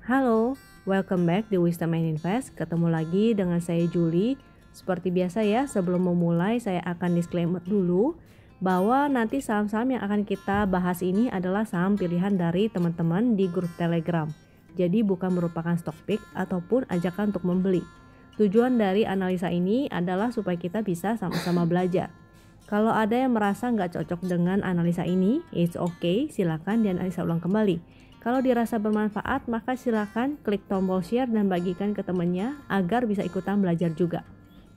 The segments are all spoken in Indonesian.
Halo, welcome back di Wisdom and Invest. Ketemu lagi dengan saya Julie. Seperti biasa ya, sebelum memulai saya akan disclaimer dulu bahwa nanti saham-saham yang akan kita bahas ini adalah saham pilihan dari teman-teman di grup Telegram. Jadi bukan merupakan stock pick ataupun ajakan untuk membeli. Tujuan dari analisa ini adalah supaya kita bisa sama-sama belajar. Kalau ada yang merasa nggak cocok dengan analisa ini, it's okay, silakan dianalisa ulang kembali. Kalau dirasa bermanfaat, maka silakan klik tombol share dan bagikan ke temannya agar bisa ikutan belajar juga.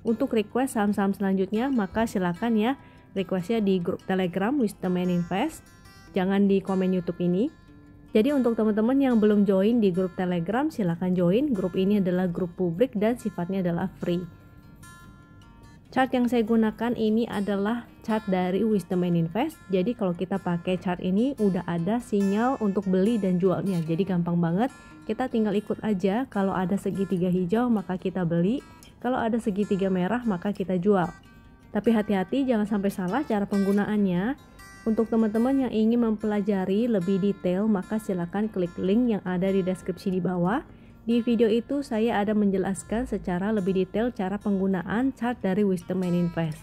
Untuk request saham-saham selanjutnya, maka silakan ya requestnya di grup Telegram Wisdom and Invest. Jangan di komen YouTube ini. Jadi untuk teman-teman yang belum join di grup Telegram, silakan join. Grup ini adalah grup publik dan sifatnya adalah free. Chart yang saya gunakan ini adalah chart dari Wisdom and Invest. Jadi kalau kita pakai chart ini udah ada sinyal untuk beli dan jualnya. Jadi gampang banget. Kita tinggal ikut aja. Kalau ada segitiga hijau maka kita beli. Kalau ada segitiga merah maka kita jual. Tapi hati-hati jangan sampai salah cara penggunaannya. Untuk teman-teman yang ingin mempelajari lebih detail maka silakan klik link yang ada di deskripsi di bawah. Di video itu saya ada menjelaskan secara lebih detail cara penggunaan chart dari Wisdom and Invest.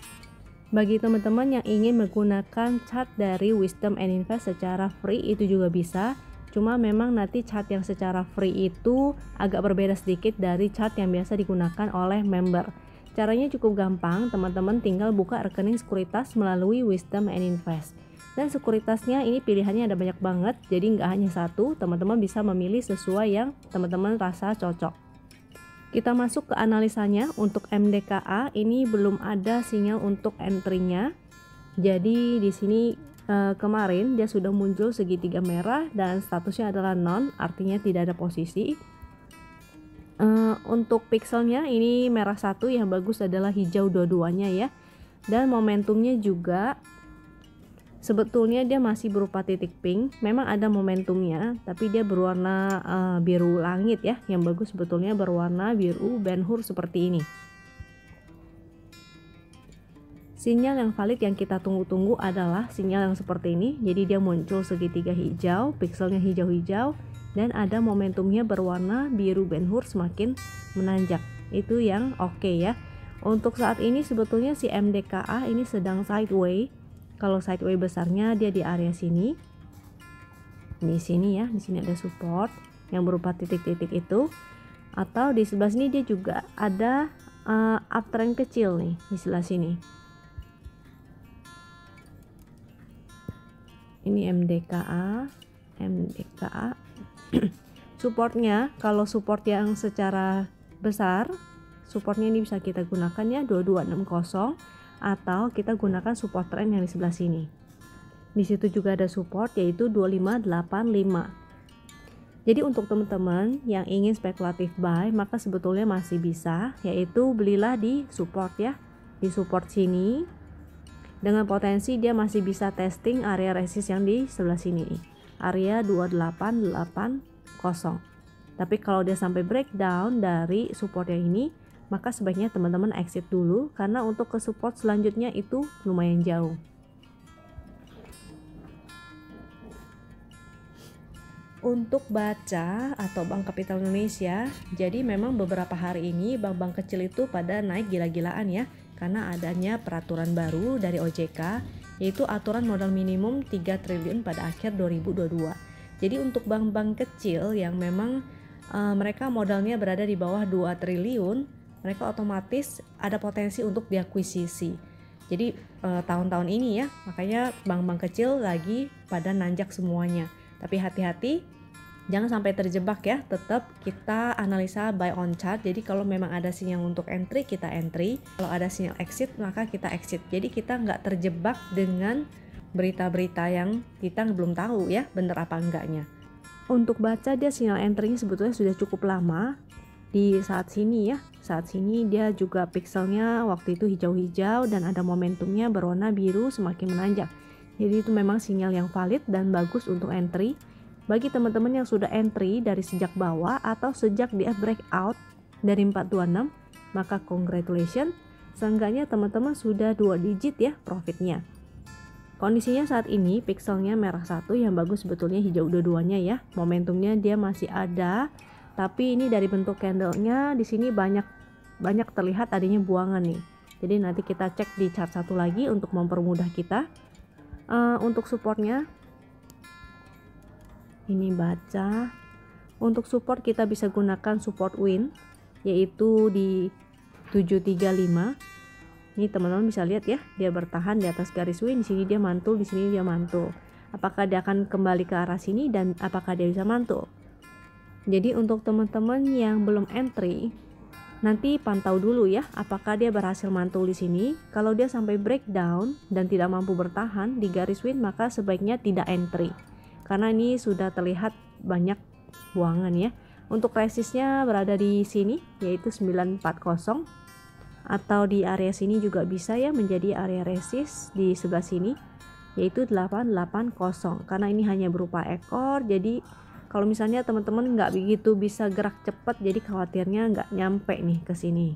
Bagi teman-teman yang ingin menggunakan chart dari Wisdom and Invest secara free itu juga bisa. Cuma memang nanti chart yang secara free itu agak berbeda sedikit dari chart yang biasa digunakan oleh member. Caranya cukup gampang, teman-teman tinggal buka rekening sekuritas melalui Wisdom and Invest. Dan sekuritasnya ini pilihannya ada banyak banget, jadi nggak hanya satu, teman-teman bisa memilih sesuai yang teman-teman rasa cocok. Kita masuk ke analisanya. Untuk MDKA ini belum ada sinyal untuk entry-nya. Jadi di sini kemarin dia sudah muncul segitiga merah dan statusnya adalah non, artinya tidak ada posisi. Untuk pixelnya ini merah satu, yang bagus adalah hijau dua-duanya ya. Dan momentumnya juga sebetulnya dia masih berupa titik pink, memang ada momentumnya, tapi dia berwarna biru langit ya. Yang bagus sebetulnya berwarna biru Ben Hur seperti ini. Sinyal yang valid yang kita tunggu-tunggu adalah sinyal yang seperti ini. Jadi dia muncul segitiga hijau, pixelnya hijau-hijau, dan ada momentumnya berwarna biru Ben Hur semakin menanjak. Itu yang oke ya. Untuk saat ini sebetulnya si MDKA ini sedang sideways. Kalau sideways besarnya dia di area sini. Di sini ya, di sini ada support yang berupa titik-titik itu. Atau di sebelah sini dia juga ada uptrend kecil nih di sebelah sini. Ini MDKA. Supportnya, kalau support yang secara besar, supportnya ini bisa kita gunakan ya 2260. Atau kita gunakan support trend yang di sebelah sini. Di situ juga ada support yaitu 2585. Jadi untuk teman-teman yang ingin spekulatif buy maka sebetulnya masih bisa, yaitu belilah di support ya. Di support sini dengan potensi dia masih bisa testing area resist yang di sebelah sini nih. Area 2880. Tapi kalau dia sampai breakdown dari support yang ini, maka sebaiknya teman-teman exit dulu karena untuk ke support selanjutnya itu lumayan jauh. Untuk baca atau Bank Kapital Indonesia, jadi memang beberapa hari ini bank-bank kecil itu pada naik gila-gilaan ya, karena adanya peraturan baru dari OJK, yaitu aturan modal minimum 3 triliun pada akhir 2022. Jadi untuk bank-bank kecil yang memang mereka modalnya berada di bawah 2 triliun, mereka otomatis ada potensi untuk diakuisisi. Jadi tahun-tahun ini ya, makanya bank-bank kecil lagi pada nanjak semuanya. Tapi hati-hati, jangan sampai terjebak ya. Tetap kita analisa buy on chart. Jadi kalau memang ada sinyal untuk entry, kita entry. Kalau ada sinyal exit, maka kita exit. Jadi kita nggak terjebak dengan berita-berita yang kita belum tahu ya, bener apa enggaknya. Untuk baca dia sinyal entry-nya sebetulnya sudah cukup lama. Di saat sini ya, saat sini dia juga pixelnya waktu itu hijau-hijau dan ada momentumnya berwarna biru semakin menanjak. Jadi itu memang sinyal yang valid dan bagus untuk entry. Bagi teman-teman yang sudah entry dari sejak bawah atau sejak dia breakout dari 426, maka congratulations, seenggaknya teman-teman sudah 2 digit ya profitnya. Kondisinya saat ini pixelnya merah satu, yang bagus sebetulnya hijau dua-duanya ya. Momentumnya dia masih ada tapi ini dari bentuk candlenya di sini banyak terlihat adanya buangan nih. Jadi nanti kita cek di chart satu lagi untuk mempermudah kita. Untuk supportnya ini baca. Untuk support kita bisa gunakan support win, yaitu di 735. Ini teman-teman bisa lihat ya, dia bertahan di atas garis win. Di sini dia mantul, di sini dia mantul. Apakah dia akan kembali ke arah sini dan apakah dia bisa mantul? Jadi untuk teman-teman yang belum entry, nanti pantau dulu ya, apakah dia berhasil mantul di sini. Kalau dia sampai breakdown dan tidak mampu bertahan di garis win, maka sebaiknya tidak entry. Karena ini sudah terlihat banyak buangan ya. Untuk resistnya berada di sini, yaitu 940. Atau di area sini juga bisa ya menjadi area resist di sebelah sini, yaitu 880. Karena ini hanya berupa ekor, jadi kalau misalnya teman-teman nggak begitu bisa gerak cepat, jadi khawatirnya nggak nyampe nih ke sini.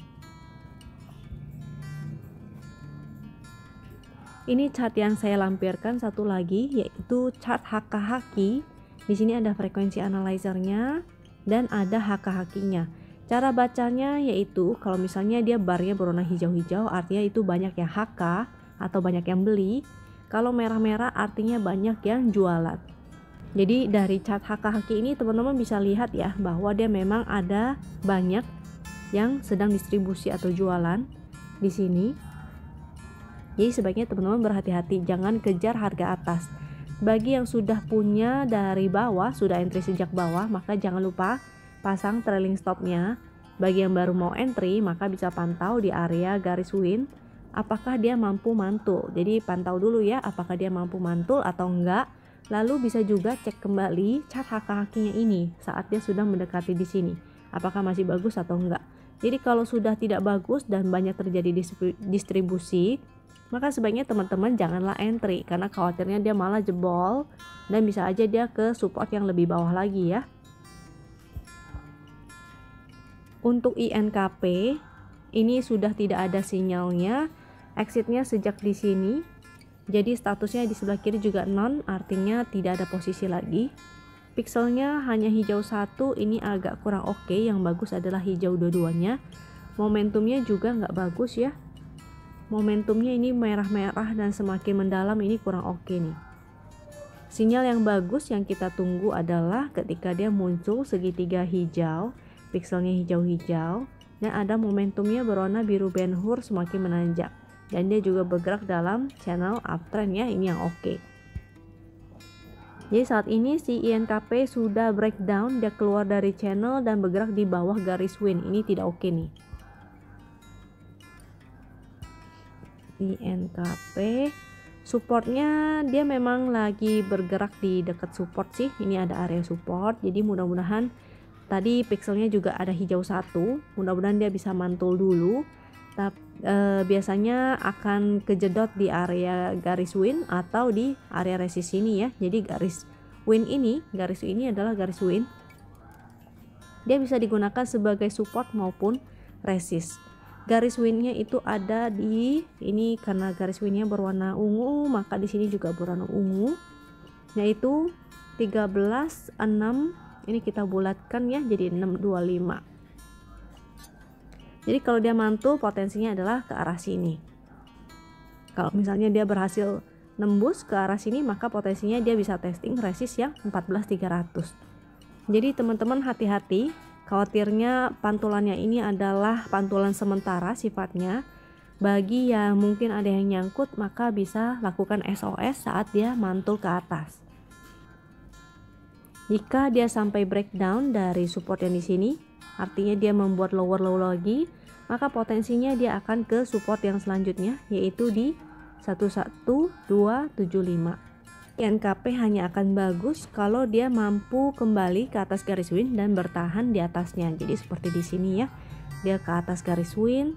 Ini chart yang saya lampirkan satu lagi, yaitu chart HK Haki. Di sini ada frekuensi analyzernya dan ada HK Hakinya. Cara bacanya yaitu kalau misalnya dia barnya berwarna hijau-hijau, artinya itu banyak yang HK atau banyak yang beli. Kalau merah-merah artinya banyak yang jualan. Jadi dari chart HK Haki ini teman-teman bisa lihat ya, bahwa dia memang ada banyak yang sedang distribusi atau jualan di sini. Jadi sebaiknya teman-teman berhati-hati, jangan kejar harga atas. Bagi yang sudah punya dari bawah, sudah entry sejak bawah, maka jangan lupa pasang trailing stopnya. Bagi yang baru mau entry, maka bisa pantau di area garis win apakah dia mampu mantul. Jadi pantau dulu ya, apakah dia mampu mantul atau enggak. Lalu bisa juga cek kembali chart HK-Hakinya ini saat dia sudah mendekati di sini, apakah masih bagus atau enggak. Jadi kalau sudah tidak bagus dan banyak terjadi distribusi, maka sebaiknya teman-teman janganlah entry, karena khawatirnya dia malah jebol dan bisa aja dia ke support yang lebih bawah lagi ya. Untuk INKP ini sudah tidak ada sinyalnya, exitnya sejak di sini. Jadi statusnya di sebelah kiri juga non, artinya tidak ada posisi lagi. Pixelnya hanya hijau satu, ini agak kurang oke. Yang bagus adalah hijau dua-duanya. Momentumnya juga nggak bagus ya. Momentumnya ini merah-merah dan semakin mendalam, ini kurang oke nih. Sinyal yang bagus yang kita tunggu adalah ketika dia muncul segitiga hijau, pixelnya hijau-hijau, dan ada momentumnya berwarna biru Ben Hur semakin menanjak, dan dia juga bergerak dalam channel uptrend ya, ini yang oke. Jadi saat ini si INKP sudah breakdown, dia keluar dari channel dan bergerak di bawah garis win, ini tidak oke nih. INKP supportnya dia memang lagi bergerak di dekat support sih, ini ada area support, jadi mudah-mudahan tadi pixelnya juga ada hijau satu, mudah-mudahan dia bisa mantul dulu. Tapi biasanya akan kejedot di area garis win atau di area resist ini ya. Jadi garis ini adalah garis win. Dia bisa digunakan sebagai support maupun resist. Garis winnya itu ada di ini, karena garis winnya berwarna ungu, maka di sini juga berwarna ungu, yaitu 13.6. Ini kita bulatkan ya jadi 625. Jadi kalau dia mantul potensinya adalah ke arah sini. Kalau misalnya dia berhasil nembus ke arah sini, maka potensinya dia bisa testing resist yang 14.300. Jadi teman-teman hati-hati, khawatirnya pantulannya ini adalah pantulan sementara sifatnya. Bagi yang mungkin ada yang nyangkut, maka bisa lakukan SOS saat dia mantul ke atas. Jika dia sampai breakdown dari support yang di sini, artinya dia membuat lower low lagi, maka potensinya dia akan ke support yang selanjutnya, yaitu di 11275. INKP hanya akan bagus kalau dia mampu kembali ke atas garis win dan bertahan di atasnya. Jadi seperti di sini ya, dia ke atas garis win.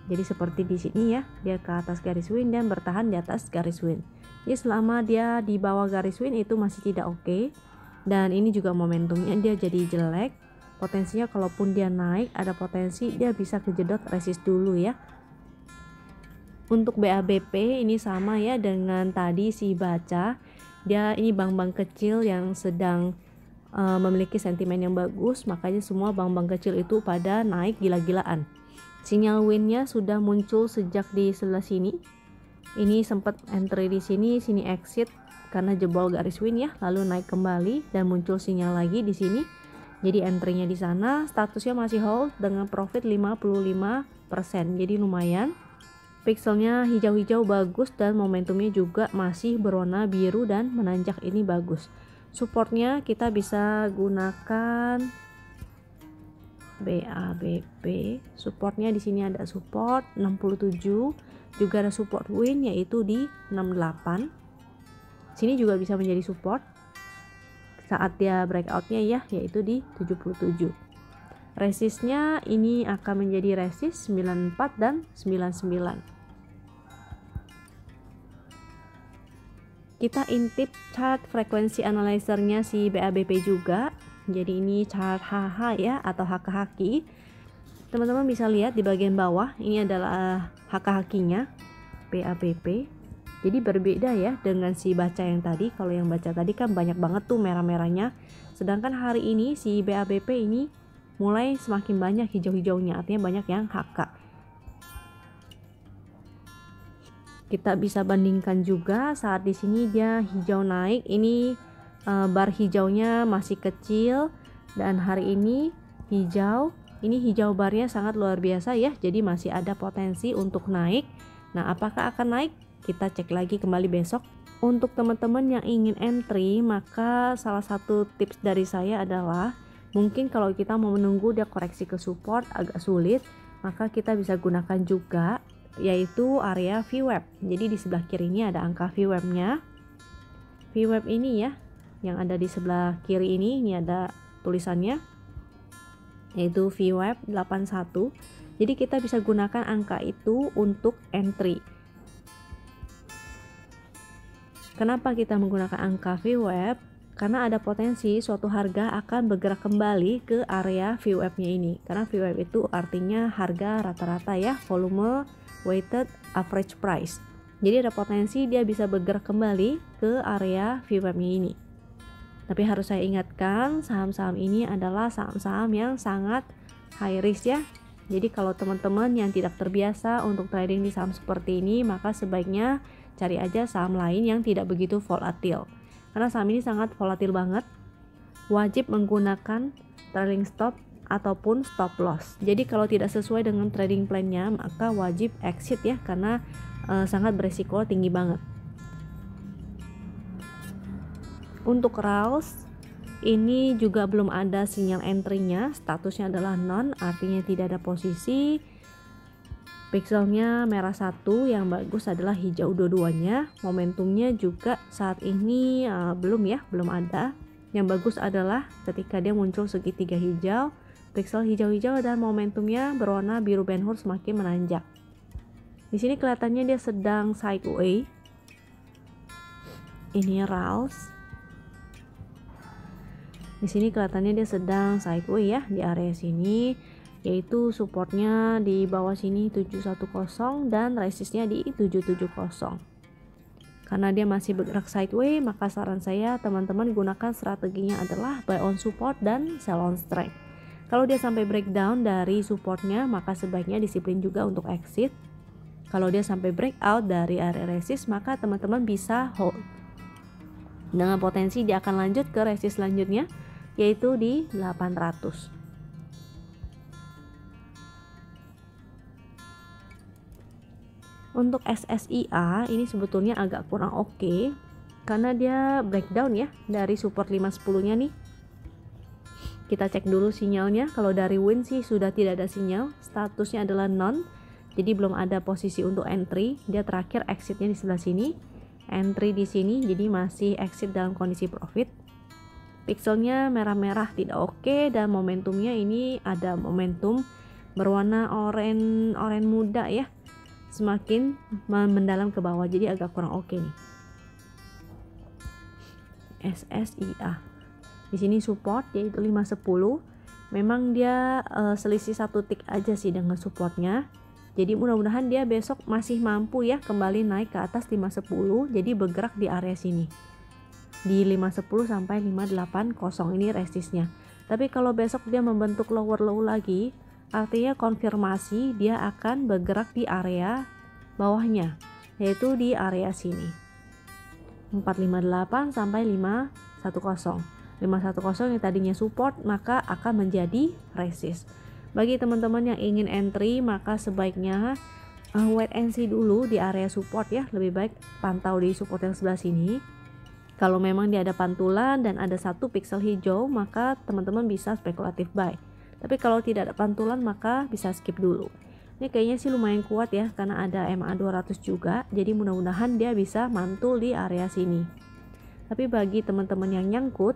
Jadi seperti di sini ya, dia ke atas garis win dan bertahan di atas garis win. Jadi selama dia di bawah garis win itu masih tidak oke. Dan ini juga momentumnya dia jadi jelek. Potensinya kalaupun dia naik, ada potensi dia bisa kejedot resist dulu ya. Untuk BABP ini sama ya dengan tadi si baca. Dia ini bank-bank kecil yang sedang memiliki sentimen yang bagus, makanya semua bank-bank kecil itu pada naik gila-gilaan. Sinyal win-nya sudah muncul sejak di sebelah sini. Ini sempat entry di sini, sini exit karena jebol garis win ya, lalu naik kembali dan muncul sinyal lagi di sini. Jadi entry-nya di sana, statusnya masih hold dengan profit 55%. Jadi lumayan. Pixelnya hijau-hijau bagus dan momentumnya juga masih berwarna biru dan menanjak, ini bagus. Supportnya kita bisa gunakan BABP. Supportnya di sini ada support 67, juga ada support win yaitu di 68. Sini juga bisa menjadi support saat dia breakoutnya ya, yaitu di 77. Resistnya ini akan menjadi resist 94 dan 99. Kita intip chart frekuensi analyzernya si BABP juga. Jadi ini chart HH ya, atau haki-haki. Teman-teman bisa lihat di bagian bawah, ini adalah haki-hakinya BABP. Jadi berbeda ya dengan si baca yang tadi. Kalau yang baca tadi kan banyak banget tuh merah-merahnya. Sedangkan hari ini si BABP ini mulai semakin banyak hijau-hijaunya, artinya banyak yang HK. Kita bisa bandingkan juga saat di sini dia hijau naik, ini bar hijaunya masih kecil, dan hari ini hijau barnya sangat luar biasa ya, jadi masih ada potensi untuk naik. Nah, apakah akan naik? Kita cek lagi kembali besok. Untuk teman-teman yang ingin entry, maka salah satu tips dari saya adalah mungkin kalau kita mau menunggu dia koreksi ke support agak sulit, maka kita bisa gunakan juga yaitu area VWAP. Jadi di sebelah kiri ini ada angka VWAP-nya. VWAP ini ya, yang ada di sebelah kiri ini ada tulisannya yaitu VWAP 81. Jadi kita bisa gunakan angka itu untuk entry. Kenapa kita menggunakan angka VWAP? Karena ada potensi suatu harga akan bergerak kembali ke area VWAP-nya ini. Karena VWAP itu artinya harga rata-rata ya, volume weighted average price. Jadi ada potensi dia bisa bergerak kembali ke area VWAP-nya ini. Tapi harus saya ingatkan, saham-saham ini adalah saham-saham yang sangat high risk ya. Jadi kalau teman-teman yang tidak terbiasa untuk trading di saham seperti ini, maka sebaiknya cari aja saham lain yang tidak begitu volatil. Karena saham ini sangat volatil banget. Wajib menggunakan trailing stop ataupun stop loss. Jadi kalau tidak sesuai dengan trading plan-nya, maka wajib exit ya, karena sangat beresiko tinggi banget. Untuk RALS ini juga belum ada sinyal entry-nya, statusnya adalah none, artinya tidak ada posisi. Pixelnya merah satu, yang bagus adalah hijau dua-duanya. Momentumnya juga saat ini belum ada. Yang bagus adalah ketika dia muncul segitiga hijau, pixel hijau-hijau, dan momentumnya berwarna biru Ben-Hur semakin menanjak. Di sini kelihatannya dia sedang sideways. Ini RALS. Di sini kelihatannya dia sedang sideways ya, di area sini, yaitu supportnya di bawah sini 710 dan resistnya di 770. Karena dia masih bergerak sideways, maka saran saya teman-teman gunakan strateginya adalah buy on support dan sell on strength. Kalau dia sampai breakdown dari supportnya, maka sebaiknya disiplin juga untuk exit. Kalau dia sampai breakout dari area resist, maka teman-teman bisa hold. Dengan potensi dia akan lanjut ke resist selanjutnya, yaitu di 800. Untuk SSIA ini sebetulnya agak kurang oke, karena dia breakdown ya dari support 510-nya nih. Kita cek dulu sinyalnya. Kalau dari win sih sudah tidak ada sinyal, statusnya adalah none, jadi belum ada posisi untuk entry. Dia terakhir exitnya di sebelah sini, entry di sini, jadi masih exit dalam kondisi profit. Pixelnya merah-merah tidak oke, dan momentumnya ini ada momentum berwarna oranye muda ya, semakin mendalam ke bawah, jadi agak kurang oke nih. SSIA di sini support yaitu 510. Memang dia selisih satu tick aja sih dengan supportnya, jadi mudah-mudahan dia besok masih mampu ya kembali naik ke atas 510, jadi bergerak di area sini. di 510 sampai 580 ini resistnya. Tapi kalau besok dia membentuk lower low lagi, artinya konfirmasi dia akan bergerak di area bawahnya, yaitu di area sini 458 sampai 510. 510 yang tadinya support maka akan menjadi resist. Bagi teman-teman yang ingin entry, maka sebaiknya wait and see dulu di area support ya. Lebih baik pantau di support yang sebelah sini. Kalau memang dia ada pantulan dan ada satu pixel hijau, maka teman-teman bisa spekulatif buy. Tapi kalau tidak ada pantulan, maka bisa skip dulu. Ini kayaknya sih lumayan kuat ya, karena ada MA 200 juga. Jadi mudah-mudahan dia bisa mantul di area sini. Tapi bagi teman-teman yang nyangkut,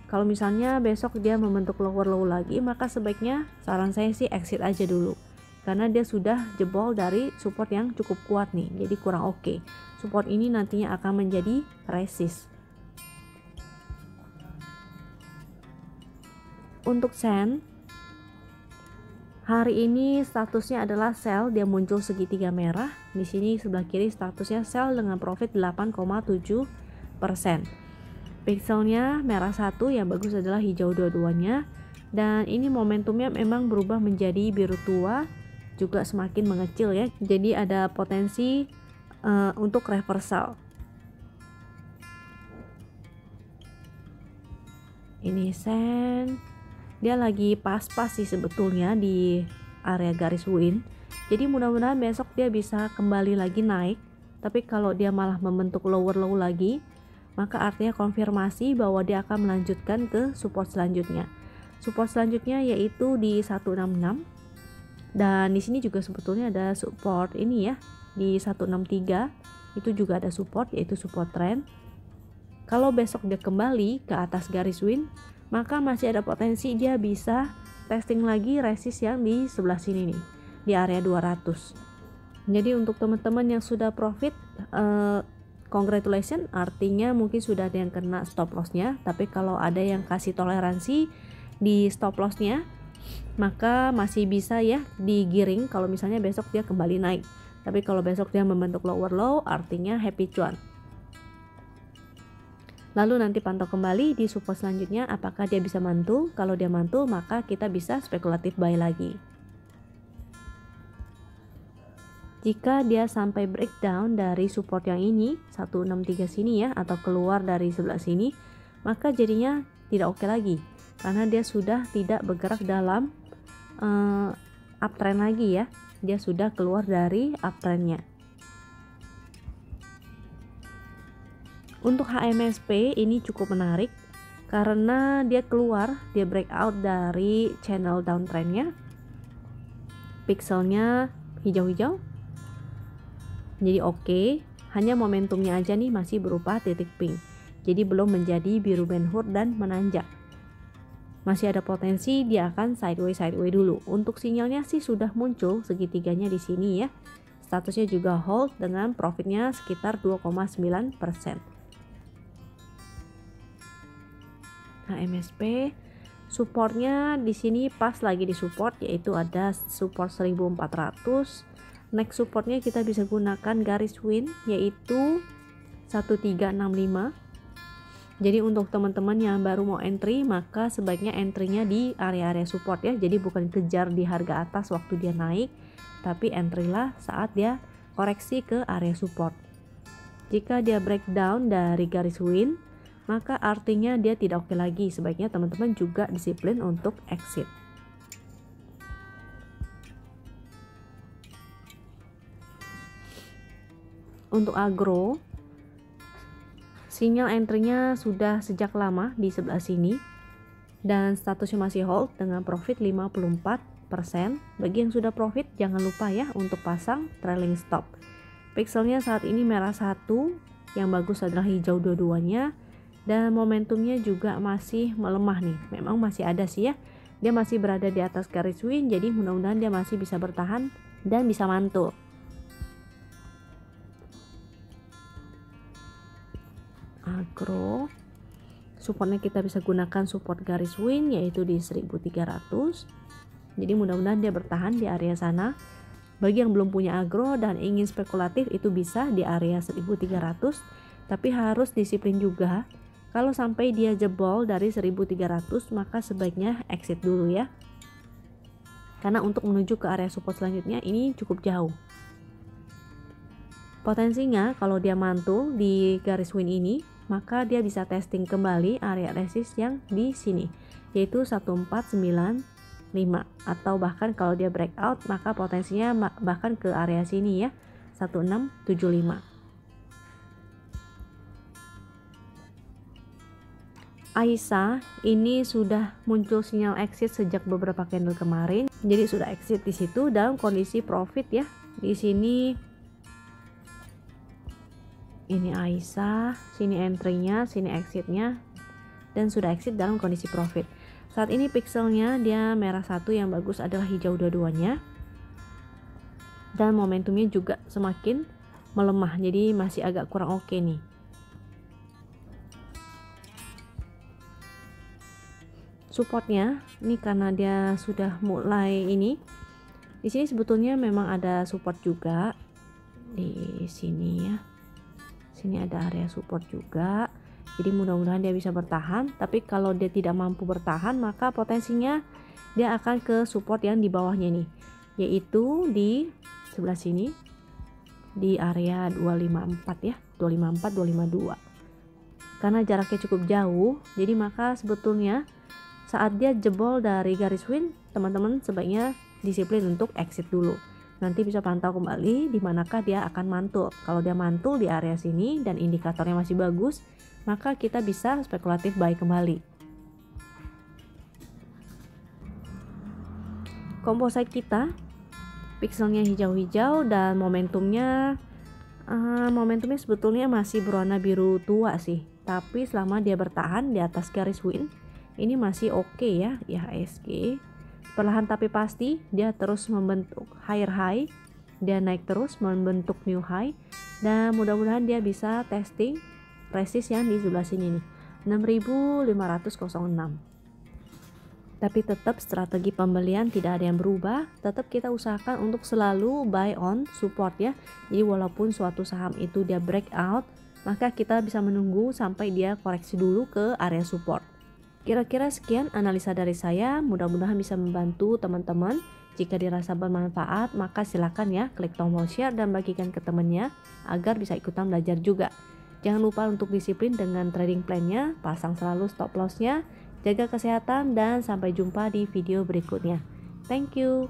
kalau misalnya besok dia membentuk lower low lagi, maka sebaiknya saran saya sih exit aja dulu. Karena dia sudah jebol dari support yang cukup kuat nih, jadi kurang oke. Support ini nantinya akan menjadi resist. Untuk Sen, hari ini statusnya adalah sell, dia muncul segitiga merah. Di sini sebelah kiri statusnya sell dengan profit 8,7%. Pixelnya merah satu, yang bagus adalah hijau dua-duanya. Dan ini momentumnya memang berubah menjadi biru tua, juga semakin mengecil ya. Jadi ada potensi untuk reversal. Ini Sen, dia lagi pas-pas sih sebetulnya di area garis win. Jadi mudah-mudahan besok dia bisa kembali lagi naik. Tapi kalau dia malah membentuk lower low lagi, maka artinya konfirmasi bahwa dia akan melanjutkan ke support selanjutnya. Support selanjutnya yaitu di 166. Dan di sini juga sebetulnya ada support ini ya, di 163. Itu juga ada support, yaitu support trend. Kalau besok dia kembali ke atas garis win, maka masih ada potensi dia bisa testing lagi resist yang di sebelah sini nih, di area 200. Jadi untuk teman-teman yang sudah profit, congratulations, artinya mungkin sudah ada yang kena stop lossnya. Tapi kalau ada yang kasih toleransi di stop lossnya, maka masih bisa ya digiring kalau misalnya besok dia kembali naik. Tapi kalau besok dia membentuk lower low, artinya happy cuan. Lalu nanti pantau kembali di support selanjutnya apakah dia bisa mantul. Kalau dia mantul, maka kita bisa spekulatif buy lagi. Jika dia sampai breakdown dari support yang ini 163 sini ya, atau keluar dari sebelah sini, maka jadinya tidak oke lagi, karena dia sudah tidak bergerak dalam uptrend lagi ya. Dia sudah keluar dari uptrendnya. Untuk HMSP ini cukup menarik karena dia keluar, dia breakout dari channel downtrendnya. Pixelnya hijau-hijau, jadi oke. Hanya momentumnya aja nih masih berupa titik pink, jadi belum menjadi biru benhur dan menanjak. Masih ada potensi dia akan sideways dulu. Untuk sinyalnya sih sudah muncul segitiganya di sini ya. Statusnya juga hold dengan profitnya sekitar 2,9%. HMSP supportnya di sini pas lagi di support, yaitu ada support 1400. Next supportnya kita bisa gunakan garis win, yaitu 1365. Jadi untuk teman-teman yang baru mau entry, maka sebaiknya entry-nya di area-area support ya. Jadi bukan kejar di harga atas waktu dia naik, tapi entry lah saat dia koreksi ke area support. Jika dia breakdown dari garis win, maka artinya dia tidak oke lagi. Sebaiknya teman-teman juga disiplin untuk exit. Untuk agro, sinyal entry-nya sudah sejak lama di sebelah sini dan statusnya masih hold dengan profit 54%. Bagi yang sudah profit, jangan lupa ya untuk pasang trailing stop. Pixelnya saat ini merah satu, yang bagus adalah hijau dua-duanya. Dan momentumnya juga masih melemah nih. Memang masih ada sih ya, dia masih berada di atas garis win. Jadi mudah-mudahan dia masih bisa bertahan dan bisa mantul. Agro, supportnya kita bisa gunakan support garis win, yaitu di 1300. Jadi mudah-mudahan dia bertahan di area sana. Bagi yang belum punya agro dan ingin spekulatif, itu bisa di area 1300. Tapi harus disiplin juga. Kalau sampai dia jebol dari 1300 maka sebaiknya exit dulu ya. Karena untuk menuju ke area support selanjutnya ini cukup jauh. Potensinya kalau dia mantul di garis win ini, maka dia bisa testing kembali area resist yang di sini, yaitu 1495, atau bahkan kalau dia breakout maka potensinya bahkan ke area sini ya, 1675. AISA ini sudah muncul sinyal exit sejak beberapa candle kemarin, jadi sudah exit di situ dalam kondisi profit ya. Di sini ini AISA, sini entry-nya, sini exit-nya, dan sudah exit dalam kondisi profit. Saat ini pixelnya dia merah satu, yang bagus adalah hijau dua-duanya, dan momentumnya juga semakin melemah, jadi masih agak kurang oke nih. Supportnya ini karena dia sudah mulai ini, di sini sebetulnya memang ada support juga di sini ya. Sini ada area support juga, jadi mudah-mudahan dia bisa bertahan. Tapi kalau dia tidak mampu bertahan maka potensinya dia akan ke support yang di bawahnya nih, yaitu di sebelah sini di area 254 ya, 254 252. Karena jaraknya cukup jauh, jadi maka sebetulnya saat dia jebol dari garis win, teman-teman sebaiknya disiplin untuk exit dulu. Nanti bisa pantau kembali di manakah dia akan mantul. Kalau dia mantul di area sini dan indikatornya masih bagus, maka kita bisa spekulatif buy kembali. Composite kita, pixelnya hijau-hijau dan momentumnya sebetulnya masih berwarna biru tua sih. Tapi selama dia bertahan di atas garis win, ini masih oke ya, IHSG. Perlahan tapi pasti dia terus membentuk higher high, dia naik terus membentuk new high, dan mudah-mudahan dia bisa testing resist yang di sebelah sini nih, 6506. Tapi tetap strategi pembelian tidak ada yang berubah, tetap kita usahakan untuk selalu buy on support ya. Jadi walaupun suatu saham itu dia breakout, maka kita bisa menunggu sampai dia koreksi dulu ke area support. Kira-kira sekian analisa dari saya, mudah-mudahan bisa membantu teman-teman. Jika dirasa bermanfaat, maka silakan ya klik tombol share dan bagikan ke temannya agar bisa ikutan belajar juga. Jangan lupa untuk disiplin dengan trading plan-nya, pasang selalu stop loss-nya, jaga kesehatan, dan sampai jumpa di video berikutnya. Thank you.